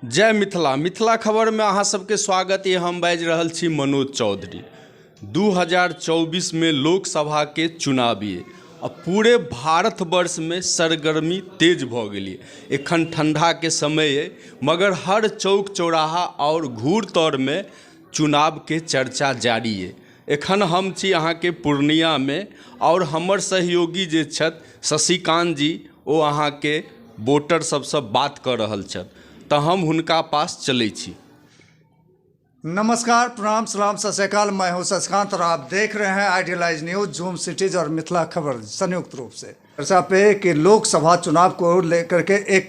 जय मिथिला। मिथिला खबर में अहाँ सबके स्वागत है। हम बाजि रहल छी मनोज चौधरी। 2024 में लोकसभा के चुनाव ये और पूरे भारतवर्ष में सरगर्मी तेज भ गेलिए। एखन ठंडा के समय है मगर हर चौक चौराहा और घूर तौर में चुनाव के चर्चा जारी है। एखन हम छी अहाँ के पूर्णिया में और हमर सहयोगी जे छथि शशिकांत जी ओ अहाँ के वोटर सबसे बात कर रहल छथि तो हम हुनका पास चलै छी। नमस्कार, प्रणाम, सलाम, सत श्री अकाल। मैं हूं शशिकांत और आप देख रहे हैं आइडियलाइज न्यूज, जूम सिटीज और मिथिला खबर संयुक्त रूप से। चर्चा पे कि लोकसभा चुनाव को लेकर के एक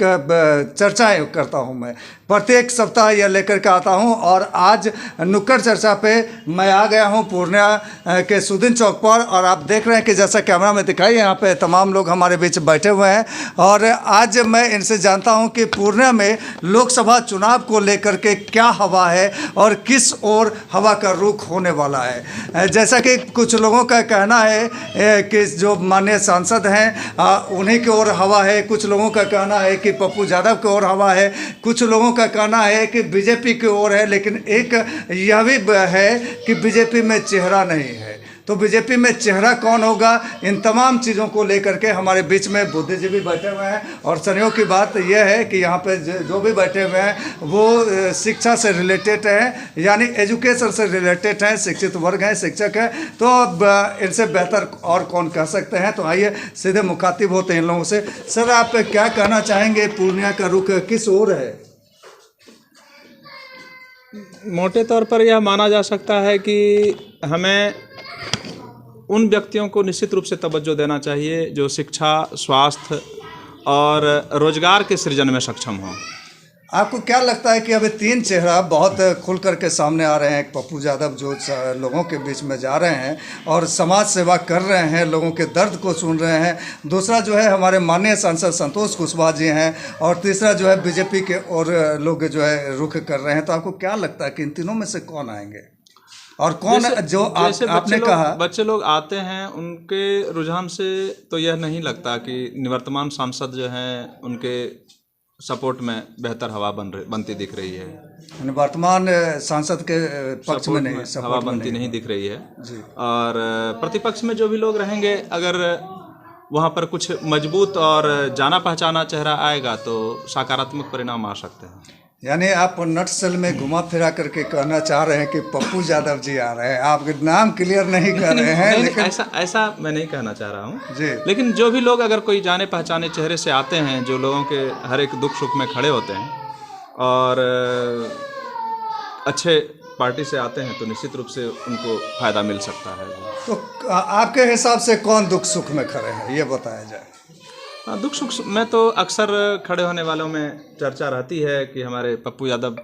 चर्चाएं करता हूं। मैं प्रत्येक सप्ताह यह लेकर के आता हूं और आज नुक्कड़ चर्चा पे मैं आ गया हूं पूर्णिया के सुदिन चौक पर। और आप देख रहे हैं कि जैसा कैमरा में दिखाई, यहाँ पे तमाम लोग हमारे बीच बैठे हुए हैं और आज मैं इनसे जानता हूं कि पूर्णिया में लोकसभा चुनाव को लेकर के क्या हवा है और किस ओर हवा का रुख होने वाला है। जैसा कि कुछ लोगों का कहना है कि जो माननीय सांसद हैं उन्हीं की ओर हवा है, कुछ लोगों का कहना है कि पप्पू यादव की ओर हवा है, कुछ लोगों का कहना है कि बीजेपी की ओर है। लेकिन एक यह भी है कि बीजेपी में चेहरा नहीं है। तो बीजेपी में चेहरा कौन होगा, इन तमाम चीज़ों को लेकर के हमारे बीच में बुद्धिजीवी बैठे हुए हैं। और संयोग की बात यह है कि यहाँ पे जो भी बैठे हुए हैं वो शिक्षा से रिलेटेड हैं, यानी एजुकेशन से रिलेटेड हैं, शिक्षित वर्ग हैं, शिक्षक हैं। तो अब इनसे बेहतर और कौन कह सकते हैं। तो आइए सीधे मुखातिब होते हैं इन लोगों से। सर, आप क्या कहना चाहेंगे, पूर्णिया का रुख किस ओर है? मोटे तौर पर यह माना जा सकता है कि हमें उन व्यक्तियों को निश्चित रूप से तवज्जो देना चाहिए जो शिक्षा, स्वास्थ्य और रोजगार के सृजन में सक्षम हों। आपको क्या लगता है कि अभी तीन चेहरा बहुत खुल कर के सामने आ रहे हैं? एक पप्पू यादव जो लोगों के बीच में जा रहे हैं और समाज सेवा कर रहे हैं, लोगों के दर्द को सुन रहे हैं। दूसरा जो है हमारे माननीय सांसद संतोष कुशवाहा जी हैं और तीसरा जो है बीजेपी के और लोग जो है रुख कर रहे हैं। तो आपको क्या लगता है कि इन तीनों में से कौन आएंगे और कौन जो आपने कहा बच्चे लोग आते हैं उनके रुझान से तो यह नहीं लगता कि निवर्तमान सांसद जो हैं उनके सपोर्ट में बेहतर हवा बनती दिख रही है। वर्तमान सांसद के पक्ष में नहीं, हवा बनती नहीं दिख रही है जी। और प्रतिपक्ष में जो भी लोग रहेंगे, अगर वहाँ पर कुछ मजबूत और जाना पहचाना चेहरा आएगा तो सकारात्मक परिणाम आ सकते हैं। यानी आप नटसेल में घुमा फिरा करके कहना चाह रहे हैं कि पप्पू यादव जी आ रहे हैं, आपके नाम क्लियर नहीं कर रहे हैं। लेकिन ऐसा मैं नहीं कहना चाह रहा हूँ जी। लेकिन जो भी लोग अगर कोई जाने पहचाने चेहरे से आते हैं, जो लोगों के हर एक दुख सुख में खड़े होते हैं और अच्छे पार्टी से आते हैं, तो निश्चित रूप से उनको फ़ायदा मिल सकता है। तो आपके हिसाब से कौन दुख सुख में खड़े हैं, ये बताया जाए। दुख सुख में तो अक्सर खड़े होने वालों में चर्चा रहती है कि हमारे पप्पू यादव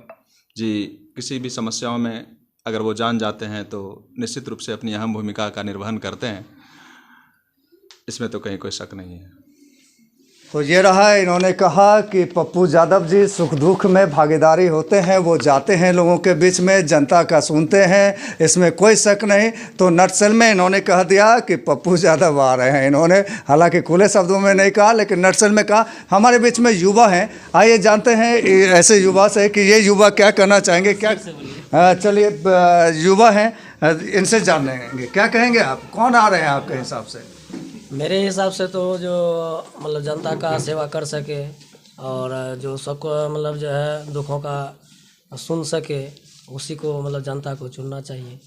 जी किसी भी समस्याओं में अगर वो जान जाते हैं तो निश्चित रूप से अपनी अहम भूमिका का निर्वहन करते हैं। इसमें तो कहीं कोई शक नहीं है। तो ये रहा, इन्होंने कहा कि पप्पू यादव जी सुख दुख में भागीदारी होते हैं, वो जाते हैं लोगों के बीच में, जनता का सुनते हैं, इसमें कोई शक नहीं। तो नटसेल में इन्होंने कह दिया कि पप्पू यादव आ रहे हैं। इन्होंने हालांकि खुले शब्दों में नहीं कहा लेकिन नटसेल में कहा। हमारे बीच में युवा हैं, आइए जानते हैं ऐसे युवा से कि ये युवा क्या कहना चाहेंगे। क्या चलिए, युवा हैं, इनसे जान लेंगे। क्या कहेंगे आप, कौन आ रहे हैं आपके हिसाब से? मेरे हिसाब से तो जो मतलब जनता का सेवा कर सके और जो सबको मतलब जो है दुखों का सुन सके, उसी को मतलब जनता को चुनना चाहिए।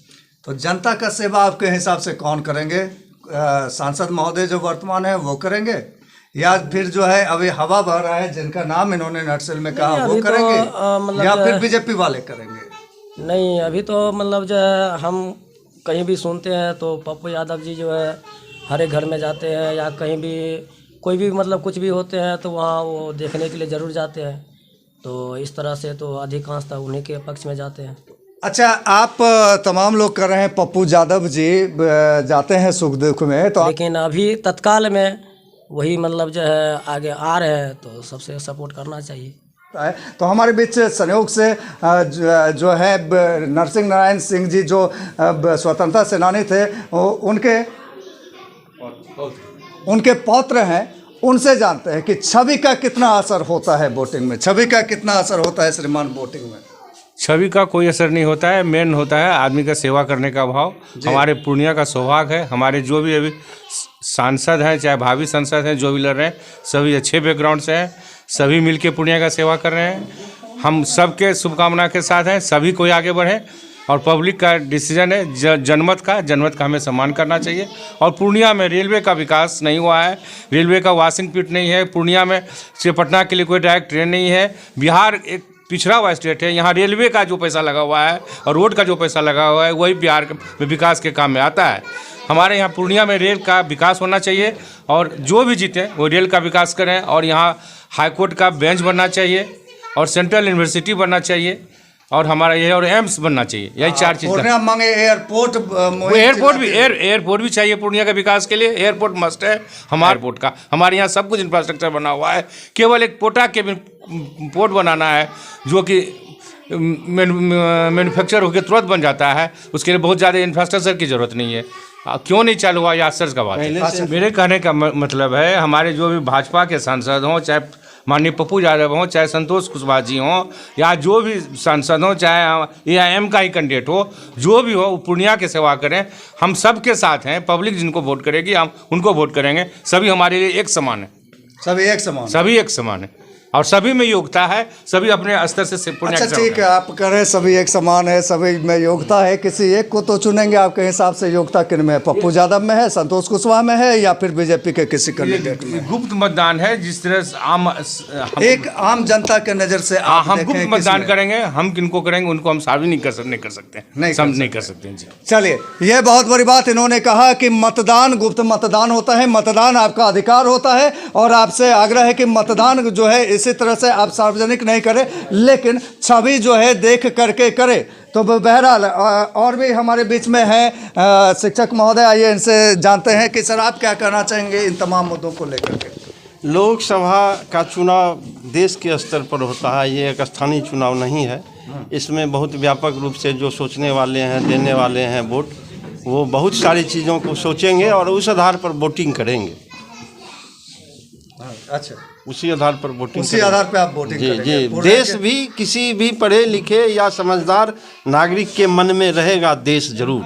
तो जनता का सेवा आपके हिसाब से कौन करेंगे? सांसद महोदय जो वर्तमान है वो करेंगे, या फिर जो है अभी हवा बह रहा है जिनका नाम इन्होंने नटसेल में कहा वो करेंगे, मतलब या फिर बीजेपी वाले करेंगे? नहीं, अभी तो मतलब जो है हम कहीं भी सुनते हैं तो पप्पू यादव जी जो है हर एक घर में जाते हैं, या कहीं भी कोई भी मतलब कुछ भी होते हैं तो वहाँ वो देखने के लिए ज़रूर जाते हैं। तो इस तरह से तो अधिकांशतः उन्हीं के पक्ष में जाते हैं। अच्छा, आप तमाम लोग कर रहे हैं पप्पू यादव जी जाते हैं सुख दुख में, तो लेकिन अभी तत्काल में वही मतलब जो है आगे आ रहे हैं तो सबसे सपोर्ट करना चाहिए। तो हमारे बीच संयोग से जो है नरसिंह नारायण सिंह जी जो स्वतंत्रता सेनानी थे, उनके पौत्र हैं, उनसे जानते हैं कि छवि का कितना असर होता है वोटिंग में, छवि का कितना असर होता है श्रीमान वोटिंग में। छवि का कोई असर नहीं होता है, मेन होता है आदमी का सेवा करने का भाव। हमारे पूर्णिया का सौभाग्य है, हमारे जो भी अभी सांसद हैं, चाहे भावी सांसद हैं, जो भी लड़ रहे हैं, सभी अच्छे बैकग्राउंड से हैं, सभी मिलके पूर्णिया का सेवा कर रहे हैं। हम सबके शुभकामना के साथ हैं, सभी कोई आगे बढ़े और पब्लिक का डिसीजन है जनमत का हमें सम्मान करना चाहिए। और पूर्णिया में रेलवे का विकास नहीं हुआ है, रेलवे का वॉशिंग पिट नहीं है, पूर्णिया में से पटना के लिए कोई डायरेक्ट ट्रेन नहीं है। बिहार एक पिछड़ा हुआ स्टेट है, यहाँ रेलवे का जो पैसा लगा हुआ है और रोड का जो पैसा लगा हुआ है वही बिहार में विकास के काम में आता है। हमारे यहाँ पूर्णिया में रेल का विकास होना चाहिए और जो भी जीते वो रेल का विकास करें। और यहाँ हाई कोर्ट का बेंच बनना चाहिए और सेंट्रल यूनिवर्सिटी बनना चाहिए और हमारा ये और एम्स बनना चाहिए। यही चार चीज़ पूर्णिया मांगे एयरपोर्ट, एयरपोर्ट भी चाहिए पूर्णिया के विकास के लिए। एयरपोर्ट मस्ट है हमारे एयरपोर्ट का। हमारे यहाँ सब कुछ इंफ्रास्ट्रक्चर बना हुआ है, केवल एक पोटा के पोर्ट बनाना है जो कि मैन्युफैक्चर होकर तुरंत बन जाता है। उसके लिए बहुत ज़्यादा इंफ्रास्ट्रक्चर की ज़रूरत नहीं है। क्यों नहीं चालू हुआ, ये आश्चर्य का बात है। मेरे कहने का मतलब है हमारे जो भी भाजपा के सांसद हों, चाहे माननीय पप्पू यादव हों, चाहे संतोष कुशवाहा जी हों, या जो भी सांसद हों, चाहे AIM का ही कैंडिडेट हो, जो भी हो, पूर्णिया की सेवा करें। हम सब के साथ हैं, पब्लिक जिनको वोट करेगी हम उनको वोट करेंगे। सभी हमारे लिए एक समान है, सभी एक समान है और सभी में योग्यता है, सभी अपने स्तर से पूर्णिया अच्छा ठीक है, आप कह रहे हैं सभी एक समान है, सभी में योग्यता है। किसी एक को तो चुनेंगे, आपके हिसाब से योग्यता किन में है? पप्पू यादव में है, संतोष कुशवाहा में है, या फिर बीजेपी के किसी कैंडिडेट में? गुप्त मतदान है। जिस तरह से एक आम जनता के नज़र से हम गुप्त मतदान करेंगे। हम किनको करेंगे उनको हम सार्वजनिक नहीं कर सकते, नहीं कर सकते जी। चलिए, यह बहुत बड़ी बात इन्होंने कहा कि मतदान गुप्त मतदान होता है, मतदान आपका अधिकार होता है और आपसे आग्रह है कि मतदान जो है इसी तरह से आप सार्वजनिक नहीं करें, लेकिन छवि जो है देख करके करें। तो बहरहाल और भी हमारे बीच में हैं शिक्षक महोदय, आइए इनसे जानते हैं कि सर आप क्या कहना चाहेंगे इन तमाम मुद्दों को लेकर के। लोकसभा का चुनाव देश के स्तर पर होता है, ये एक स्थानीय चुनाव नहीं है। इसमें बहुत व्यापक रूप से जो सोचने वाले हैं, देने वाले हैं वोट, वो बहुत सारी चीज़ों को सोचेंगे और उस आधार पर वोटिंग करेंगे। अच्छा, उसी आधार पर वोटिंग, उसी आधार पर आप वोटिंग करेंगे। जी, देश भी किसी भी पढ़े लिखे या समझदार नागरिक के मन में रहेगा, देश जरूर।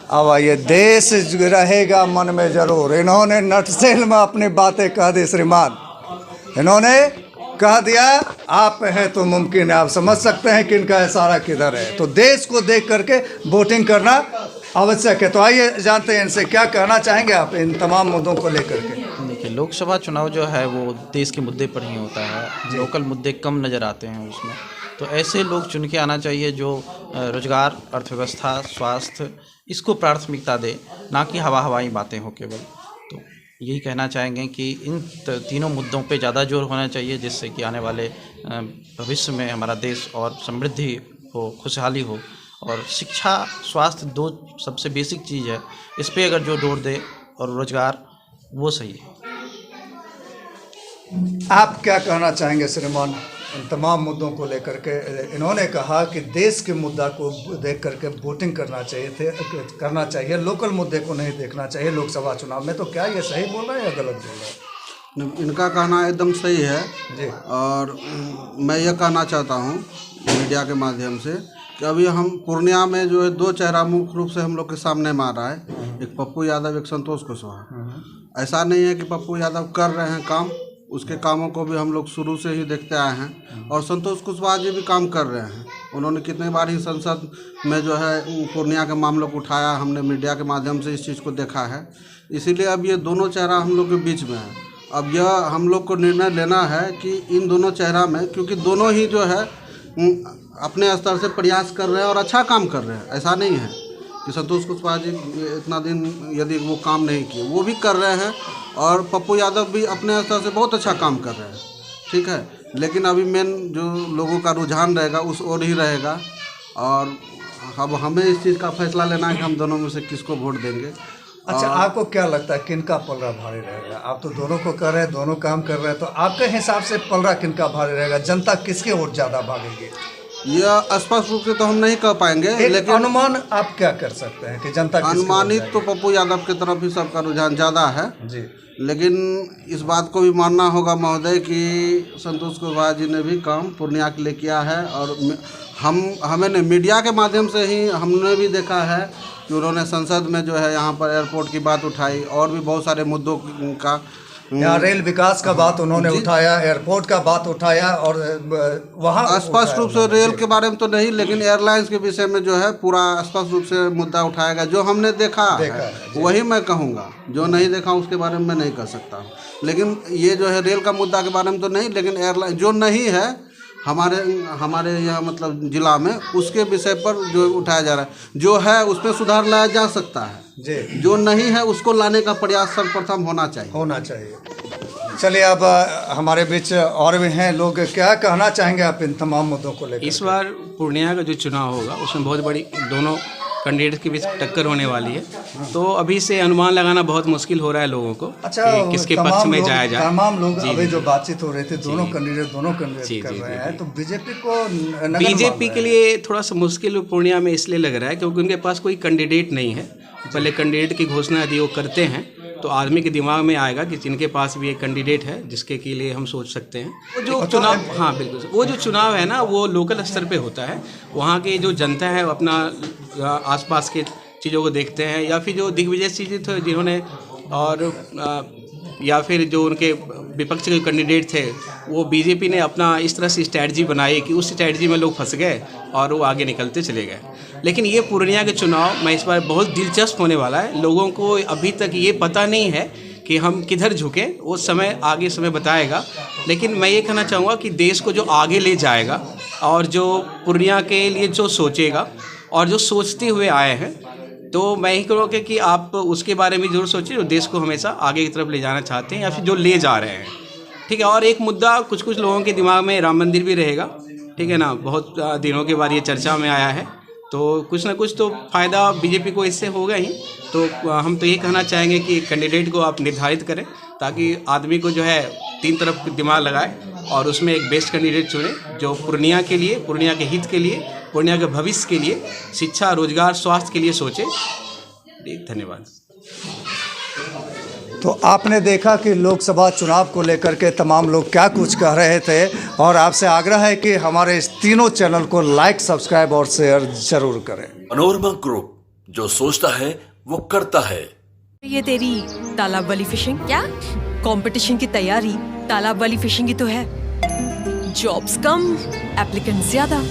अब आइए, देश रहेगा मन में जरूर। इन्होंने नटसेल में अपनी बातें कह दी श्रीमान, इन्होंने कह दिया आप हैं तो मुमकिन है। आप समझ सकते हैं कि इनका इशारा किधर है। तो देश को देख करके वोटिंग करना आवश्यक है। तो आइए जानते हैं इनसे क्या कहना चाहेंगे आप इन तमाम मुद्दों को लेकर के। देखिए, लोकसभा चुनाव जो है वो देश के मुद्दे पर ही होता है, लोकल मुद्दे कम नज़र आते हैं उसमें। तो ऐसे लोग चुन के आना चाहिए जो रोजगार, अर्थव्यवस्था, स्वास्थ्य इसको प्राथमिकता दे, ना कि हवाई बातें हो केवल। तो यही कहना चाहेंगे कि इन तीनों मुद्दों पे ज़्यादा जोर होना चाहिए, जिससे कि आने वाले भविष्य में हमारा देश और समृद्धि हो, खुशहाली हो। और शिक्षा, स्वास्थ्य दो सबसे बेसिक चीज़ है, इस पे अगर जो जोर दे, और रोजगार, वो सही है। आप क्या कहना चाहेंगे श्रीमान इन तमाम मुद्दों को लेकर के? इन्होंने कहा कि देश के मुद्दा को देख करके वोटिंग करना चाहिए, लोकल मुद्दे को नहीं देखना चाहिए लोकसभा चुनाव में। तो क्या ये सही बोल रहा है या गलत बोल रहा है? इनका कहना एकदम सही है जी। और मैं ये कहना चाहता हूँ मीडिया के माध्यम से कि अभी हम पूर्णिया में जो है दो चेहरा मुख्य रूप से हम लोग के सामने में आ रहा है, एक पप्पू यादव, एक संतोष कुशवाहा। ऐसा नहीं है कि पप्पू यादव कर रहे हैं काम, उसके कामों को भी हम लोग शुरू से ही देखते आए हैं। और संतोष कुशवाहा जी भी काम कर रहे हैं, उन्होंने कितने बार ही संसद में जो है पूर्णिया के मामलों को उठाया, हमने मीडिया के माध्यम से इस चीज़ को देखा है। इसीलिए अब ये दोनों चेहरा हम लोग के बीच में है। अब यह हम लोग को निर्णय लेना है कि इन दोनों चेहरा में, क्योंकि दोनों ही जो है अपने स्तर से प्रयास कर रहे हैं और अच्छा काम कर रहे हैं। ऐसा नहीं है कि संतोष कुशवाहा जी इतना दिन यदि वो काम नहीं किए, वो भी कर रहे हैं। और पप्पू यादव भी अपने स्तर से बहुत अच्छा काम कर रहे हैं, ठीक है। लेकिन अभी मेन जो लोगों का रुझान रहेगा उस ओर ही रहेगा। और अब हमें इस चीज़ का फैसला लेना है कि हम दोनों में से किसको वोट देंगे। अच्छा, आपको क्या लगता है किनका पलड़ा भारी रहेगा? आप तो दोनों को कर रहे हैं, दोनों काम कर रहे हैं, तो आपके हिसाब से पलड़ा किनका भारी रहेगा? जनता किसके वोट ज़्यादा भागेगी? यह स्पष्ट रूप से तो हम नहीं कह पाएंगे, एक लेकिन अनुमान आप क्या कर सकते हैं कि जनता किसकी ओर अनुमानित तो जाएगी? पप्पू यादव की तरफ ही सबका रुझान ज़्यादा है। जी, लेकिन इस बात को भी मानना होगा महोदय कि संतोष कुशवाहा जी ने भी काम पूर्णिया के लिए किया है, और हमें ने मीडिया के माध्यम से ही हमने भी देखा है कि उन्होंने संसद में जो है यहाँ पर एयरपोर्ट की बात उठाई, और भी बहुत सारे मुद्दों का यहाँ रेल विकास का बात उन्होंने उठाया, एयरपोर्ट का बात उठाया, और वहाँ स्पष्ट रूप से रेल के बारे में तो नहीं, लेकिन एयरलाइंस के विषय में जो है पूरा स्पष्ट रूप से मुद्दा उठाया गया। जो हमने देखा है वही मैं कहूँगा, जो नहीं देखा उसके बारे में मैं नहीं कह सकता हूँ। लेकिन ये जो है रेल का मुद्दा के बारे में तो नहीं, लेकिन एयरलाइन जो नहीं है हमारे यहाँ मतलब जिला में, उसके विषय पर जो उठाया जा रहा है, जो है उसमें सुधार लाया जा सकता है जी, जो नहीं है उसको लाने का प्रयास सर्वप्रथम होना चाहिए। चलिए, अब हमारे बीच और भी हैं लोग, क्या कहना चाहेंगे आप इन तमाम मुद्दों को लेकर? इस बार पूर्णिया का जो चुनाव होगा उसमें बहुत बड़ी दोनों कैंडिडेट के बीच टक्कर होने वाली है, तो अभी से अनुमान लगाना बहुत मुश्किल हो रहा है लोगों को कि किसके पक्ष में जाया जाए। तमाम लोग अभी जो बातचीत हो रही थी, दोनों कैंडिडेट कर रहे हैं, तो बीजेपी के लिए थोड़ा सा मुश्किल पूर्णिया में इसलिए लग रहा है क्योंकि उनके पास कोई कैंडिडेट नहीं है। पहले कैंडिडेट की घोषणा यदि वो करते हैं तो आदमी के दिमाग में आएगा कि जिनके पास भी एक कैंडिडेट है जिसके के लिए हम सोच सकते हैं। वो जो चुनाव, हाँ बिल्कुल, वो जो चुनाव है ना वो लोकल स्तर पे होता है। वहाँ की जो जनता है वो अपना आसपास के चीज़ों को देखते हैं, या फिर जो दिग्विजय सिंह जी थे जिन्होंने, और या फिर जो उनके विपक्ष के कैंडिडेट थे, वो बीजेपी ने अपना इस तरह से स्ट्रैटेजी बनाई कि उस स्ट्रैटेजी में लोग फंस गए और वो आगे निकलते चले गए। लेकिन ये पूर्णिया के चुनाव में इस बार बहुत दिलचस्प होने वाला है। लोगों को अभी तक ये पता नहीं है कि हम किधर झुकें, वो आगे समय बताएगा। लेकिन मैं ये कहना चाहूँगा कि देश को जो आगे ले जाएगा और जो पूर्णिया के लिए जो सोचेगा और जो सोचते हुए आए हैं, तो मैं यही कहूँगा कि आप उसके बारे में जरूर सोचिए, जो देश को हमेशा आगे की तरफ ले जाना चाहते हैं या फिर जो ले जा रहे हैं। ठीक है, और एक मुद्दा कुछ लोगों के दिमाग में राम मंदिर भी रहेगा, ठीक है ना, बहुत दिनों के बाद ये चर्चा में आया है, तो कुछ ना कुछ तो फ़ायदा बीजेपी को इससे होगा ही। तो हम तो ये कहना चाहेंगे कि कैंडिडेट को आप निर्धारित करें ताकि आदमी को जो है तीन तरफ दिमाग लगाए और उसमें एक बेस्ट कैंडिडेट चुने जो पूर्णिया के लिए, पूर्णिया के हित के लिए, पूर्णिया के भविष्य के लिए, शिक्षा, रोजगार, स्वास्थ्य के लिए सोचे। धन्यवाद। तो आपने देखा कि लोकसभा चुनाव को लेकर के तमाम लोग क्या कुछ कह रहे थे, और आपसे आग्रह है कि हमारे इस तीनों चैनल को लाइक, सब्सक्राइब और शेयर जरूर करें। मनोरमा ग्रुप, जो सोचता है वो करता है। ये तेरी तालाब वाली फिशिंग, क्या कंपटीशन की तैयारी तालाब वाली फिशिंग ही तो है। जॉब्स कम, एप्लीकेंट ज्यादा।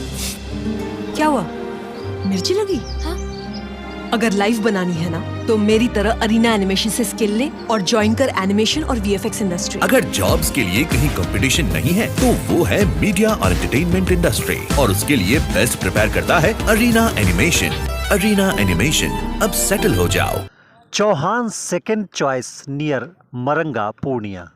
क्या हुआ, मिर्ची लगी? हाँ? अगर लाइव बनानी है ना तो मेरी तरह अरीना एनिमेशन से स्किल ले और ज्वाइन कर एनिमेशन और वीएफएक्स इंडस्ट्री। अगर जॉब्स के लिए कहीं कंपटीशन नहीं है तो वो है मीडिया और एंटरटेनमेंट इंडस्ट्री, और उसके लिए बेस्ट प्रिपेयर करता है अरीना एनिमेशन। अरीना एनिमेशन, अब सेटल हो जाओ। Chauhan second choice near Maranga, Purnia.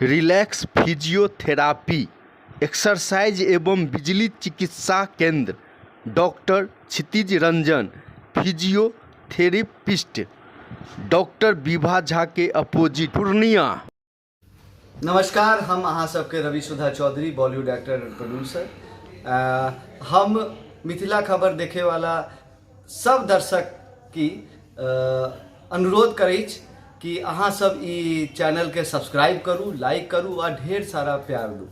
Relax physiotherapy, exercise एवं बिजली चिकित्सा केंद्र, doctor Kshitij Ranjan, physiotherapist, doctor Vibha Jha के अपोजिट, पूर्णिया। नमस्कार, हम अहाँ सबके रवि सुधा चौधरी, बॉलीवुड एक्टर और प्रोड्यूसर। हम मिथिला खबर देखे वाला सब दर्शक की अनुरोध करैछ कि अहाँ सब ई चैनल के सब्सक्राइब करू, लाइक करू और ढेर सारा प्यार दू।